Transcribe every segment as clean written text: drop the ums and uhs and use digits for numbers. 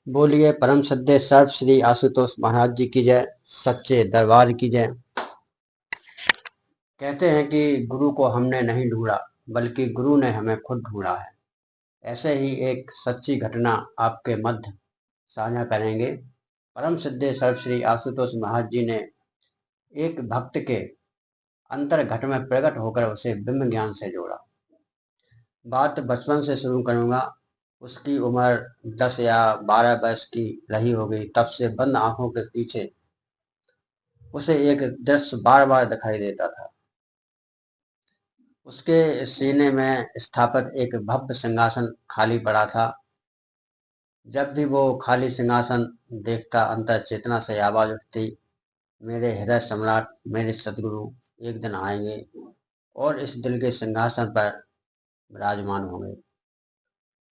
बोलिए परम सद्य सर्व श्री आशुतोष महाराज जी की जय। सच्चे दरबार की जय। कहते हैं कि गुरु को हमने नहीं ढूंढा बल्कि गुरु ने हमें खुद ढूंढा है। ऐसे ही एक सच्ची घटना आपके मध्य साझा करेंगे। परम सद्य सर्व श्री आशुतोष महाराज जी ने एक भक्त के अंतर घट में प्रकट होकर उसे ब्रह्म ज्ञान से जोड़ा। बात बचपन से शुरू करूंगा। उसकी उम्र 10 या 12 वर्ष की रही होगी। तब से बंद आंखों के पीछे उसे एक दृश्य बार बार दिखाई देता था। उसके सीने में स्थापित एक भव्य सिंहासन खाली पड़ा था। जब भी वो खाली सिंहासन देखता अंतर चेतना से आवाज उठती, मेरे हृदय सम्राट मेरे सदगुरु एक दिन आएंगे और इस दिल के सिंहासन पर विराजमान होंगे।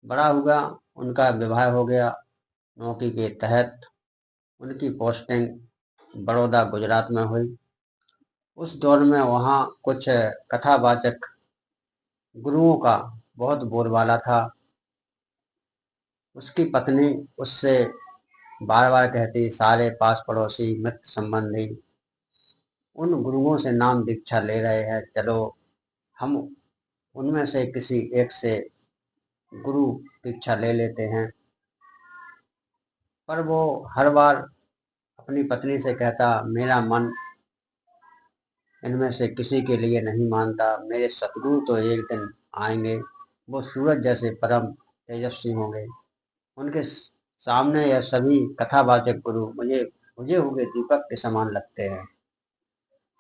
बड़ा हुआ, उनका विवाह हो गया। नौकरी के तहत उनकी पोस्टिंग बड़ौदा गुजरात में हुई। उस दौर में वहाँ कुछ कथावाचक गुरुओं का बहुत बोलबाला था। उसकी पत्नी उससे बार बार कहती, सारे पास पड़ोसी मित्र संबंधी उन गुरुओं से नाम दीक्षा ले रहे हैं, चलो हम उनमें से किसी एक से गुरु दीक्षा ले लेते हैं। पर वो हर बार अपनी पत्नी से कहता, मेरा मन इनमें से किसी के लिए नहीं मानता। मेरे सतगुरु तो एक दिन आएंगे, वो सूरज जैसे परम तेजस्वी होंगे। उनके सामने यह सभी कथावाचक गुरु मुझे मुझे हुए दीपक के समान लगते हैं।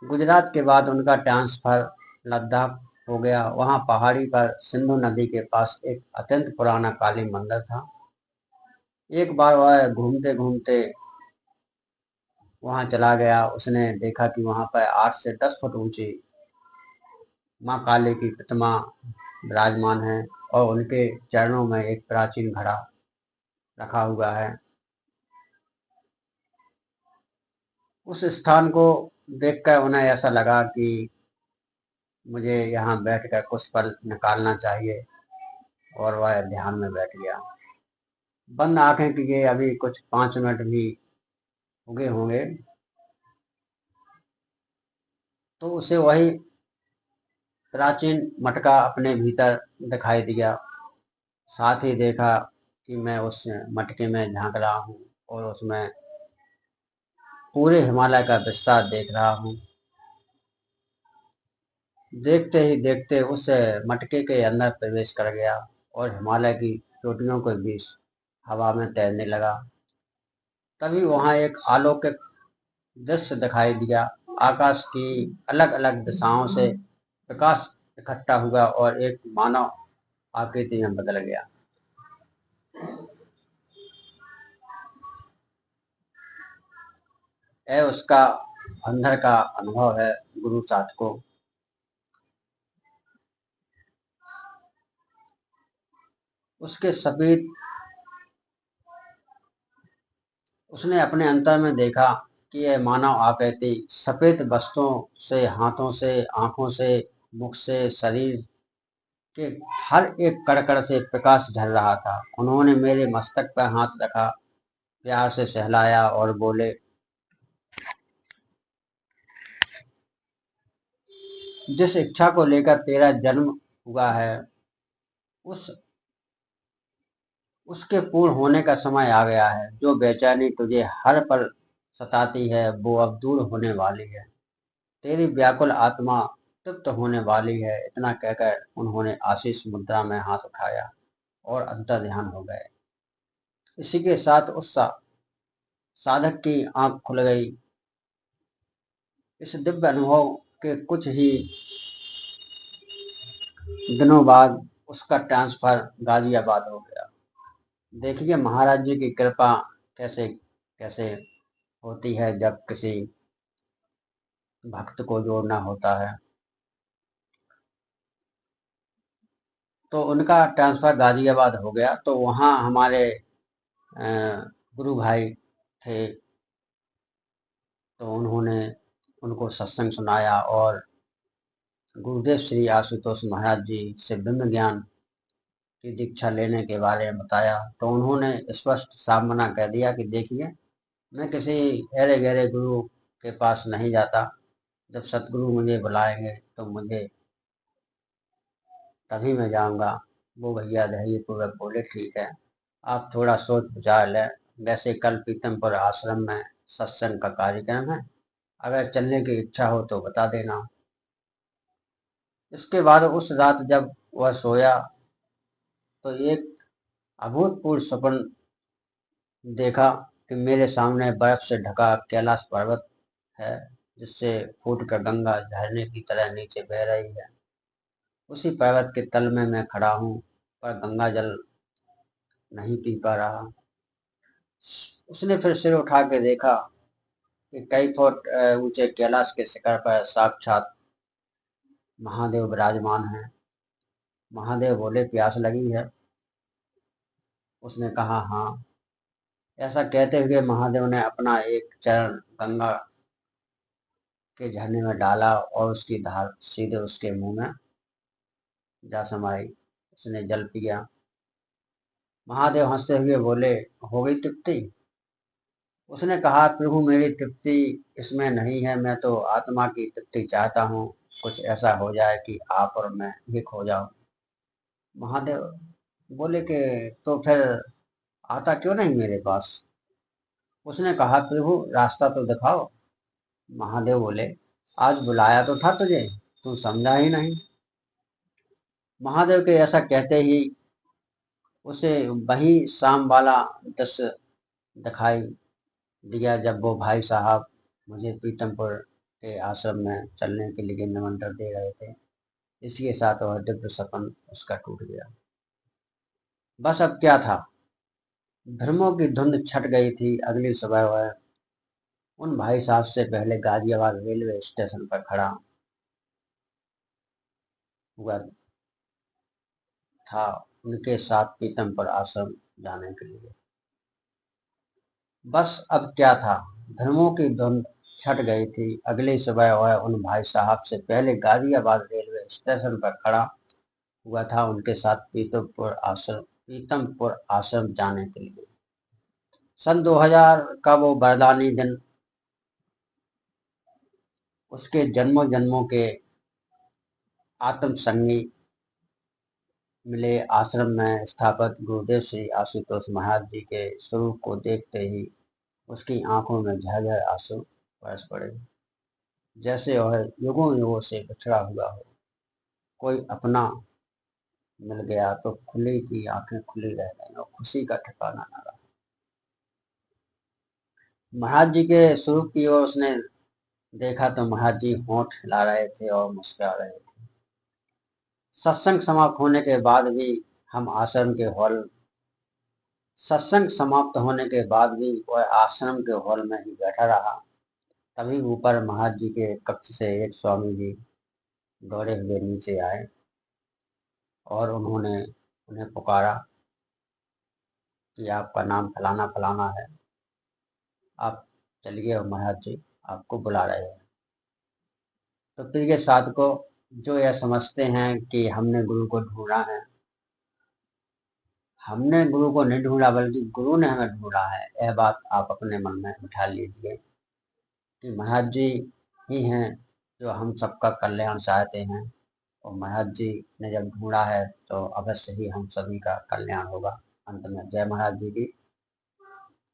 गुजरात के बाद उनका ट्रांसफर लद्दाख हो गया। वहाँ पहाड़ी पर सिंधु नदी के पास एक अत्यंत पुराना काली मंदिर था। एक बार वह घूमते घूमते वहाँ चला गया। उसने देखा कि वहाँ पर 8 से 10 फुट ऊंची माँ काली की प्रतिमा विराजमान है और उनके चरणों में एक प्राचीन घड़ा रखा हुआ है। उस स्थान को देखकर उन्हें ऐसा लगा कि मुझे यहाँ बैठकर कुछ पल निकालना चाहिए और वह ध्यान में बैठ गया। बंद आंखें किए अभी कुछ 5 मिनट भी उगे होंगे तो उसे वही प्राचीन मटका अपने भीतर दिखाई दिया। साथ ही देखा कि मैं उस मटके में झांक रहा हूँ और उसमें पूरे हिमालय का विस्तार देख रहा हूँ। देखते ही देखते उस मटके के अंदर प्रवेश कर गया और हिमालय की चोटियों के बीच हवा में तैरने लगा। तभी वहां एक अलौकिक दृश्य दिखाई दिया। आकाश की अलग अलग दिशाओं से प्रकाश इकट्ठा हुआ और एक मानव आकृति में बदल गया। यह उसका अंदर का अनुभव है गुरु साथ को। उसके सफेद उसने अपने अंतर में देखा कि यह मानव आकृति सफेद वस्त्रों से, हाथों से, आंखों से, मुख से, शरीर के हर एक कड़कड़ से प्रकाश झल रहा था। उन्होंने मेरे मस्तक पर हाथ रखा, प्यार से सहलाया और बोले, जिस इच्छा को लेकर तेरा जन्म हुआ है उस उसके पूर्ण होने का समय आ गया है। जो बेचैनी तुझे हर पल सताती है वो अब दूर होने वाली है। तेरी व्याकुल आत्मा तृप्त होने वाली है। इतना कहकर उन्होंने आशीष मुद्रा में हाथ उठाया और अंतर ध्यान हो गए। इसी के साथ उस साधक की आंख खुल गई। इस दिव्य अनुभव के कुछ ही दिनों बाद उसका ट्रांसफर गाजियाबाद हो गया। देखिए महाराज जी की कृपा कैसे कैसे होती है जब किसी भक्त को जोड़ना होता है। तो उनका ट्रांसफर गाजियाबाद हो गया तो वहाँ हमारे गुरु भाई थे। तो उन्होंने उनको सत्संग सुनाया और गुरुदेव श्री आशुतोष महाराज जी से ब्रह्म ज्ञान की दीक्षा लेने के बारे में बताया तो उन्होंने स्पष्ट साफ मना कर दिया कि देखिए, मैं किसी ऐरे गहरे गुरु के पास नहीं जाता। जब सतगुरु मुझे बुलाएंगे तो मुझे तभी मैं जाऊंगा। वो भैया धैर्यपूर्वक बोले, ठीक है, आप थोड़ा सोच विचार लें। वैसे कल पीतमपुर आश्रम में सत्संग का कार्यक्रम है, अगर चलने की इच्छा हो तो बता देना। इसके बाद उस रात जब वह सोया तो एक अभूतपूर्व सपन देखा कि मेरे सामने बर्फ से ढका कैलाश पर्वत है, जिससे फूट कर गंगा झरने की तरह नीचे बह रही है। उसी पर्वत के तल में मैं खड़ा हूँ, पर गंगा जल नहीं पी पा रहा। उसने फिर सिर उठा के देखा कि कई फुट ऊंचे कैलाश के शिखर पर साक्षात महादेव विराजमान हैं। महादेव बोले, प्यास लगी है? उसने कहा, हाँ। ऐसा कहते हुए महादेव ने अपना एक चरण गंगा के झरने में डाला और उसकी धार सीधे उसके मुंह में जा समाई। उसने जल पिया। महादेव हंसते हुए बोले, हो गई तृप्ति? उसने कहा, प्रभु, मेरी तृप्ति इसमें नहीं है, मैं तो आत्मा की तृप्ति चाहता हूँ। कुछ ऐसा हो जाए कि आप और मैं एक हो जाओ। महादेव बोले कि तो फिर आता क्यों नहीं मेरे पास? उसने कहा, प्रभु, रास्ता तो दिखाओ। महादेव बोले, आज बुलाया तो था तुझे, तू समझा ही नहीं। महादेव के ऐसा कहते ही उसे वही शाम वाला दृश्य दिखाई दिया जब वो भाई साहब मुझे पीतमपुर के आश्रम में चलने के लिए निमंत्रण दे रहे थे। इसी के साथ वह दिव्य सपन उसका टूट गया। बस अब क्या था, भ्रमों की धुंध छट गई थी। अगली सुबह वह उन भाई साहब से पहले गाजियाबाद रेलवे स्टेशन पर खड़ा हुआ था, उनके साथ पीतमपुर आश्रम जाने के लिए। बस अब क्या था, धर्मों की धुंध छट गई थी। अगली सुबह वह उन भाई साहब से पहले गाजियाबाद रेलवे स्टेशन पर खड़ा हुआ था, उनके साथ पीतमपुर आश्रम जाने के लिए। सन 2000 का वो वरदानी दिन उसके जन्मों जन्मों के आत्म संगी मिले। आश्रम में स्थापित गुरुदेव श्री आशुतोष महाराज जी के स्वरूप को देखते ही उसकी आंखों में झरझर आंसू बरस पड़े, जैसे वह युगों युगों से बिछड़ा हुआ हो। कोई अपना मिल गया तो खुली की आंखें खुली रह गई और खुशी का ठिकाना न रहा। महाराज जी के स्वरूप की ओर उसने देखा तो महाराज जी होंठ हिला रहे थे और मुस्कुरा रहे थे। सत्संग समाप्त होने के बाद भी हम आश्रम के हॉल सत्संग समाप्त होने के बाद भी वह आश्रम के हॉल में ही बैठा रहा। तभी ऊपर महाराज जी के कक्ष से एक स्वामी जी दौड़े हुए नीचे आए और उन्होंने उन्हें पुकारा कि आपका नाम फलाना फलाना है, आप चलिए और महाराज जी आपको बुला रहे हैं। तो प्रिय साधकों, जो यह समझते हैं कि हमने गुरु को ढूंढा है, हमने गुरु को नहीं ढूंढा बल्कि गुरु ने हमें ढूंढा है, यह बात आप अपने मन में बिठा लीजिए कि महाराज जी ही हैं जो हम सबका कल्याण चाहते हैं। और महाराज जी ने जब ढूंढा है तो अवश्य ही हम सभी का कल्याण होगा। अंत में जय महाराज जी की,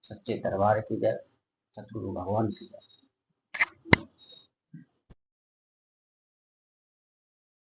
सच्चे दरबार की जय, सतगुरु भगवान की जय।